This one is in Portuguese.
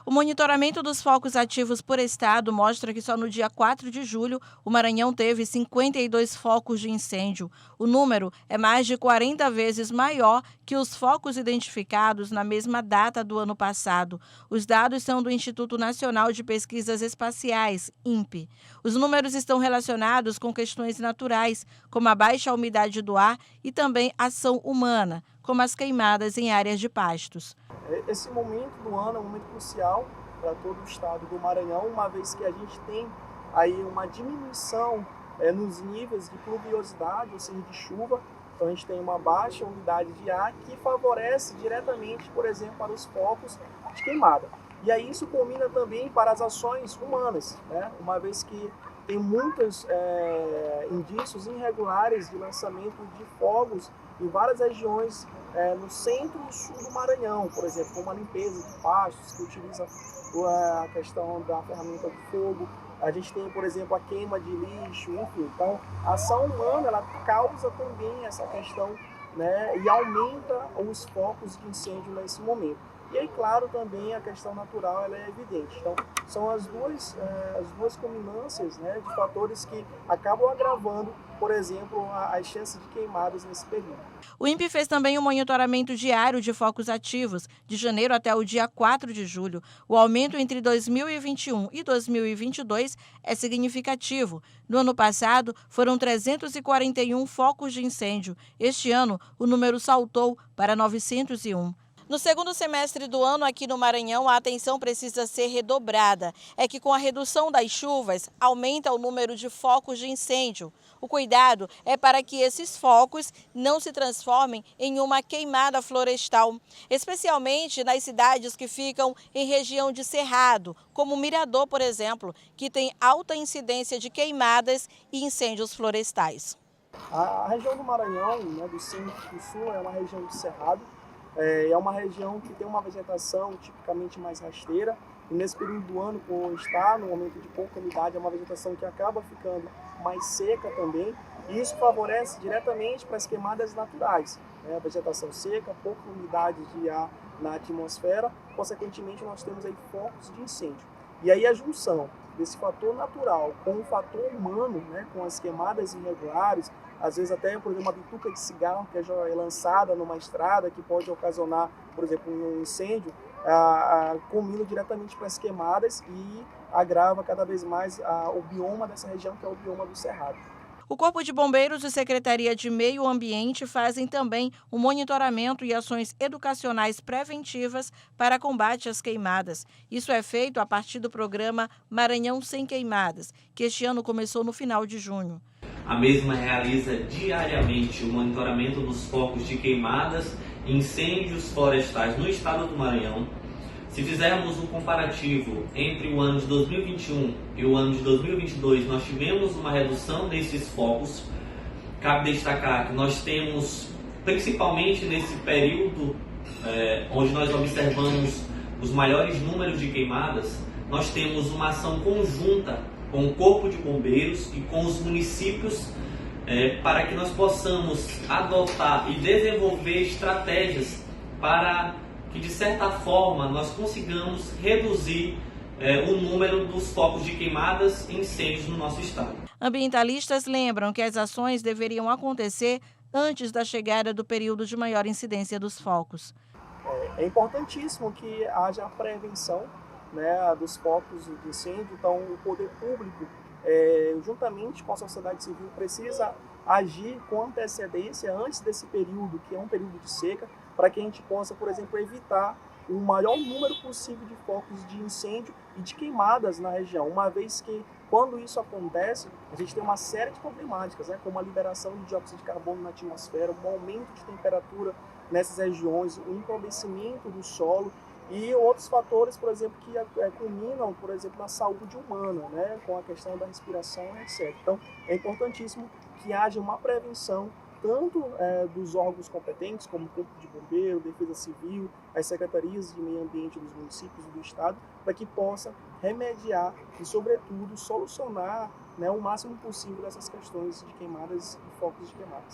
O monitoramento dos focos ativos por estado mostra que só no dia 4 de julho o Maranhão teve 52 focos de incêndio. O número é mais de 40 vezes maior que os focos identificados na mesma data do ano passado. Os dados são do Instituto Nacional de Pesquisas Espaciais, INPE. Os números estão relacionados com questões naturais, como a baixa umidade do ar e também ação humana, como as queimadas em áreas de pastos. Esse momento do ano é um momento crucial para todo o estado do Maranhão, uma vez que a gente tem aí uma diminuição nos níveis de pluviosidade, ou seja, de chuva. Então a gente tem uma baixa umidade de ar que favorece diretamente, por exemplo, para os focos de queimada. E aí isso combina também para as ações humanas, né? Uma vez que tem muitos indícios irregulares de lançamento de fogos em várias regiões no centro e sul do Maranhão, por exemplo, como a limpeza de pastos, que utiliza a questão da ferramenta de fogo. A gente tem, por exemplo, a queima de lixo, enfim. Então, a ação humana ela causa também essa questão, né, e aumenta os focos de incêndio nesse momento. E aí, claro, também a questão natural ela é evidente. Então, são as duas combinâncias, né, de fatores que acabam agravando, por exemplo, as chances de queimadas nesse período. O INPE fez também um monitoramento diário de focos ativos, de janeiro até o dia 4 de julho. O aumento entre 2021 e 2022 é significativo. No ano passado, foram 341 focos de incêndio. Este ano, o número saltou para 901. No segundo semestre do ano, aqui no Maranhão, a atenção precisa ser redobrada. É que com a redução das chuvas, aumenta o número de focos de incêndio. O cuidado é para que esses focos não se transformem em uma queimada florestal, especialmente nas cidades que ficam em região de cerrado, como Mirador, por exemplo, que tem alta incidência de queimadas e incêndios florestais. A região do Maranhão, né, do centro e do sul, é uma região de cerrado. É uma região que tem uma vegetação tipicamente mais rasteira, e nesse período do ano, por estar no momento de pouca umidade, é uma vegetação que acaba ficando mais seca também, e isso favorece diretamente para as queimadas naturais, né? A vegetação seca, pouca umidade de ar na atmosfera, consequentemente nós temos aí focos de incêndio. E aí a junção desse fator natural com o fator humano, né, com as queimadas irregulares, às vezes até, por exemplo, uma bituca de cigarro que é lançada numa estrada, que pode ocasionar, por exemplo, um incêndio, combina diretamente para as queimadas e agrava cada vez mais o bioma dessa região, que é o bioma do Cerrado. O Corpo de Bombeiros e Secretaria de Meio Ambiente fazem também o monitoramento e ações educacionais preventivas para combate às queimadas. Isso é feito a partir do programa Maranhão Sem Queimadas, que este ano começou no final de junho. A mesma realiza diariamente o monitoramento dos focos de queimadas e incêndios florestais no estado do Maranhão. Se fizermos um comparativo entre o ano de 2021 e o ano de 2022, nós tivemos uma redução desses focos. Cabe destacar que nós temos, principalmente nesse período onde nós observamos os maiores números de queimadas, nós temos uma ação conjunta com o Corpo de Bombeiros e com os municípios para que nós possamos adotar e desenvolver estratégias para que, de certa forma, nós consigamos reduzir o número dos focos de queimadas e incêndios no nosso estado. Ambientalistas lembram que as ações deveriam acontecer antes da chegada do período de maior incidência dos focos. É importantíssimo que haja prevenção, né, dos focos de incêndio. Então, o poder público, juntamente com a sociedade civil, precisa agir com antecedência antes desse período, que é um período de seca, para que a gente possa, por exemplo, evitar o maior número possível de focos de incêndio e de queimadas na região, uma vez que, quando isso acontece, a gente tem uma série de problemáticas, né, como a liberação de dióxido de carbono na atmosfera, um aumento de temperatura nessas regiões, o empobrecimento do solo e outros fatores, por exemplo, que culminam, por exemplo, na saúde humana, né, com a questão da respiração, etc. Então, é importantíssimo que haja uma prevenção tanto dos órgãos competentes, como o Corpo de Bombeiro, Defesa Civil, as secretarias de meio ambiente dos municípios e do estado, para que possa remediar e, sobretudo, solucionar, né, o máximo possível essas questões de queimadas e focos de queimadas.